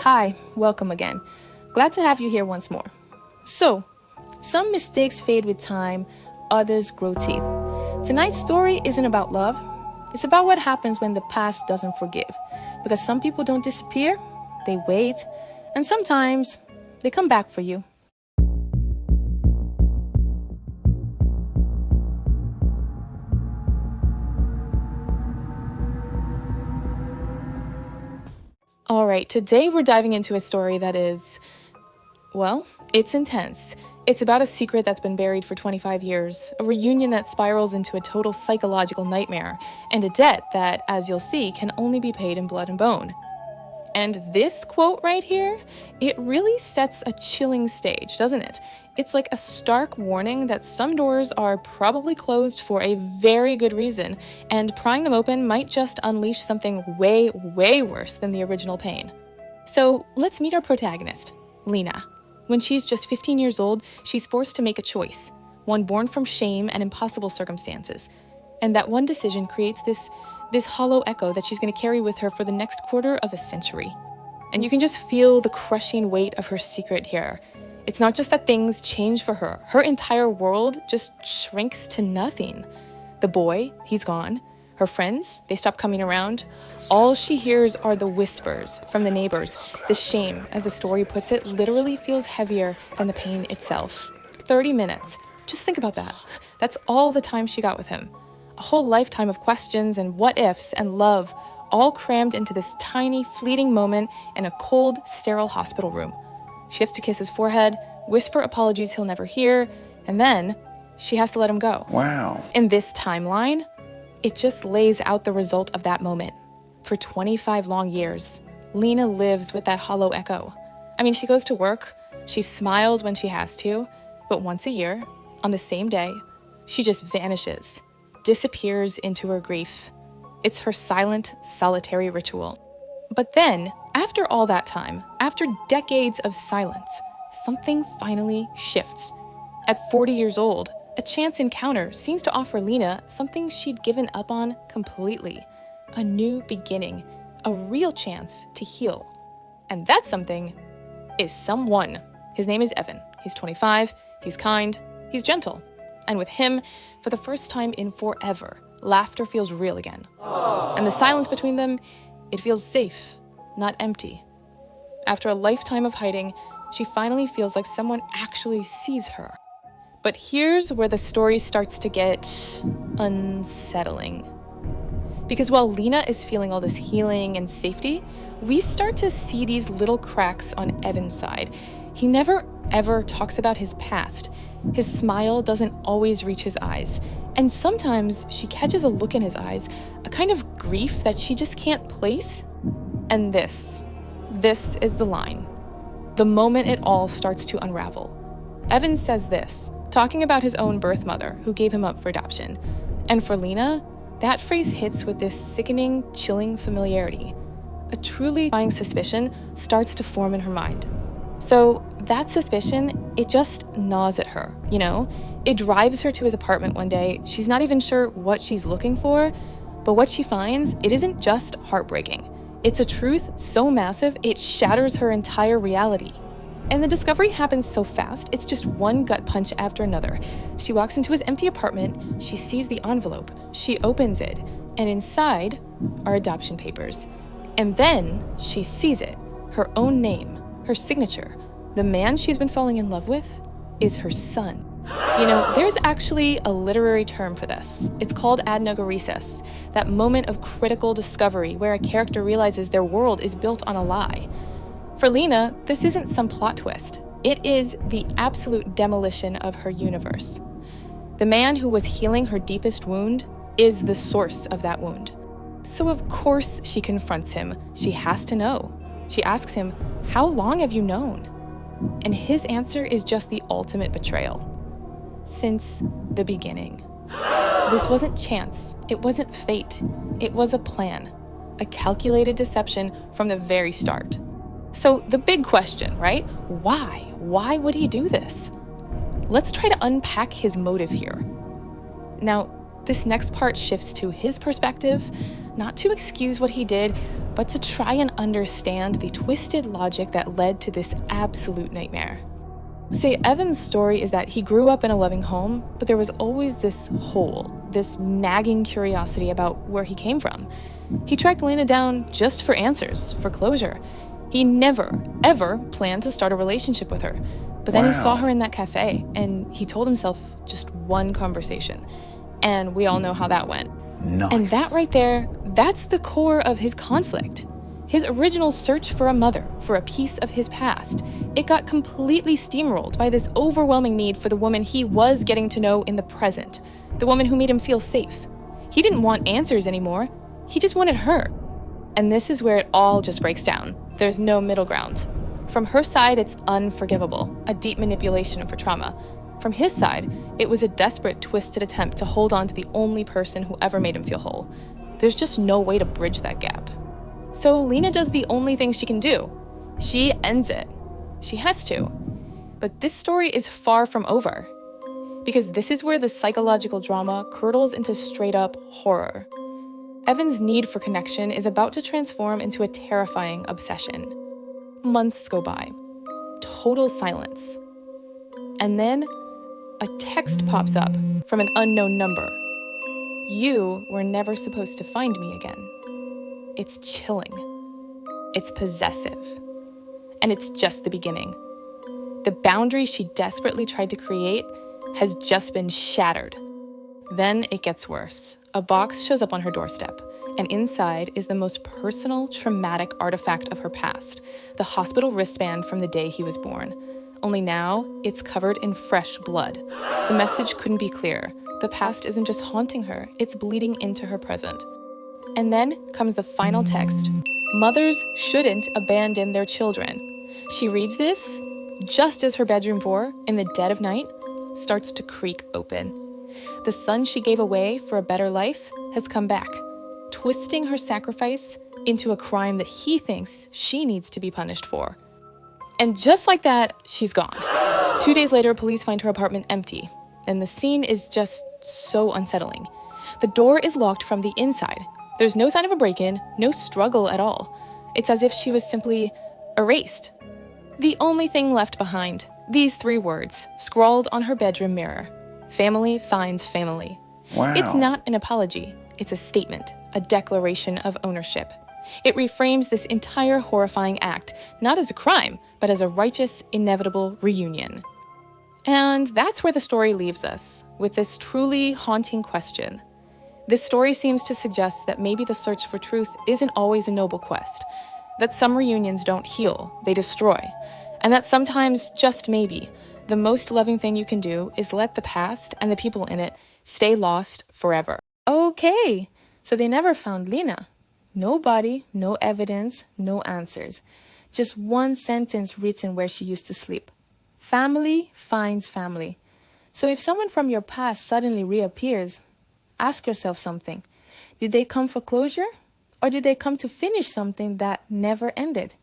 Hi, welcome again. Glad to have you here once more. So, some mistakes fade with time, others grow teeth. Tonight's story isn't about love. It's about what happens when the past doesn't forgive. Because some people don't disappear, they wait, and sometimes they come back for you. All right, today we're diving into a story that is, well, it's intense. It's about a secret that's been buried for 25 years, a reunion that spirals into a total psychological nightmare, and a debt that, as you'll see, can only be paid in blood and bone. And this quote right here, it really sets a chilling stage, doesn't it? It's like a stark warning that some doors are probably closed for a very good reason, and prying them open might just unleash something way, way worse than the original pain. So let's meet our protagonist, Lena. When she's just 15 years old, she's forced to make a choice, one born from shame and impossible circumstances. And that one decision creates this hollow echo that she's going to carry with her for the next quarter of a century. And you can just feel the crushing weight of her secret here. It's not just that things change for her. Her entire world just shrinks to nothing. The boy, he's gone. Her friends, they stop coming around. All she hears are the whispers from the neighbors. The shame, as the story puts it, literally feels heavier than the pain itself. 30 minutes. Just think about that. That's all the time she got with him. A whole lifetime of questions and what-ifs and love, all crammed into this tiny, fleeting moment in a cold, sterile hospital room. She has to kiss his forehead, whisper apologies he'll never hear, and then she has to let him go. Wow. In this timeline, it just lays out the result of that moment. For 25 long years, Lena lives with that hollow echo. I mean, she goes to work, she smiles when she has to, but once a year, on the same day, she just vanishes, disappears into her grief. It's her silent, solitary ritual. But then, after all that time, after decades of silence, something finally shifts. At 40 years old, a chance encounter seems to offer Lena something she'd given up on completely. A new beginning, a real chance to heal. And that something is someone. His name is Evan. He's 25, he's kind, he's gentle. And with him, for the first time in forever, laughter feels real again. Aww. And the silence between them, it feels safe, not empty. After a lifetime of hiding, she finally feels like someone actually sees her. But here's where the story starts to get unsettling. Because while Lena is feeling all this healing and safety, we start to see these little cracks on Evan's side. He never ever talks about his past. His smile doesn't always reach his eyes. And sometimes she catches a look in his eyes, a kind of grief that she just can't place. And this is the line. The moment it all starts to unravel. Evan says this, talking about his own birth mother who gave him up for adoption. And for Lena, that phrase hits with this sickening, chilling familiarity. A truly terrifying suspicion starts to form in her mind. So that suspicion, it just gnaws at her, you know? It drives her to his apartment one day. She's not even sure what she's looking for, but what she finds, it isn't just heartbreaking. It's a truth so massive, it shatters her entire reality. And the discovery happens so fast, it's just one gut punch after another. She walks into his empty apartment, she sees the envelope, she opens it, and inside are adoption papers. And then she sees it, her own name, her signature. The man she's been falling in love with is her son. You know, there's actually a literary term for this. It's called adnogoresis, that moment of critical discovery where a character realizes their world is built on a lie. For Lena, this isn't some plot twist. It is the absolute demolition of her universe. The man who was healing her deepest wound is the source of that wound. So of course she confronts him. She has to know. She asks him, "How long have you known?" And his answer is just the ultimate betrayal. Since the beginning. This wasn't chance. It wasn't fate. It was a plan. A calculated deception from the very start. So the big question, right? Why? Why would he do this? Let's try to unpack his motive here. Now, this next part shifts to his perspective, not to excuse what he did, but to try and understand the twisted logic that led to this absolute nightmare. Say, Evan's story is that he grew up in a loving home, but there was always this hole, this nagging curiosity about where he came from. He tracked Lena down just for answers, for closure. He never, ever planned to start a relationship with her. But then he saw her in that cafe, and he told himself just one conversation. And we all know how that went. Nice. And that right there, that's the core of his conflict. His original search for a mother, for a piece of his past, it got completely steamrolled by this overwhelming need for the woman he was getting to know in the present, the woman who made him feel safe. He didn't want answers anymore. He just wanted her. And this is where it all just breaks down. There's no middle ground. From her side, it's unforgivable, a deep manipulation of her trauma. From his side, it was a desperate, twisted attempt to hold on to the only person who ever made him feel whole. There's just no way to bridge that gap. So Lena does the only thing she can do. She ends it. She has to. But this story is far from over. Because this is where the psychological drama curdles into straight-up horror. Evan's need for connection is about to transform into a terrifying obsession. Months go by. Total silence. And then, a text pops up from an unknown number. You were never supposed to find me again. It's chilling. It's possessive. And it's just the beginning. The boundary she desperately tried to create has just been shattered. Then it gets worse. A box shows up on her doorstep, and inside is the most personal, traumatic artifact of her past, the hospital wristband from the day he was born. Only now, it's covered in fresh blood. The message couldn't be clearer. The past isn't just haunting her, it's bleeding into her present. And then comes the final text. Mothers shouldn't abandon their children. She reads this just as her bedroom door, in the dead of night, starts to creak open. The son she gave away for a better life has come back, twisting her sacrifice into a crime that he thinks she needs to be punished for. And just like that, she's gone. 2 days later, police find her apartment empty, and the scene is just so unsettling. The door is locked from the inside. There's no sign of a break-in, no struggle at all. It's as if she was simply erased. The only thing left behind, these 3 words, scrawled on her bedroom mirror. Family finds family. Wow. It's not an apology. It's a statement, a declaration of ownership. It reframes this entire horrifying act, not as a crime, but as a righteous, inevitable reunion. And that's where the story leaves us, with this truly haunting question. This story seems to suggest that maybe the search for truth isn't always a noble quest, that some reunions don't heal, they destroy, and that sometimes, just maybe, the most loving thing you can do is let the past and the people in it stay lost forever. Okay, so they never found Lena. No body, no evidence, no answers. Just one sentence written where she used to sleep. Family finds family. So if someone from your past suddenly reappears, ask yourself something. Did they come for closure? Or did they come to finish something that never ended?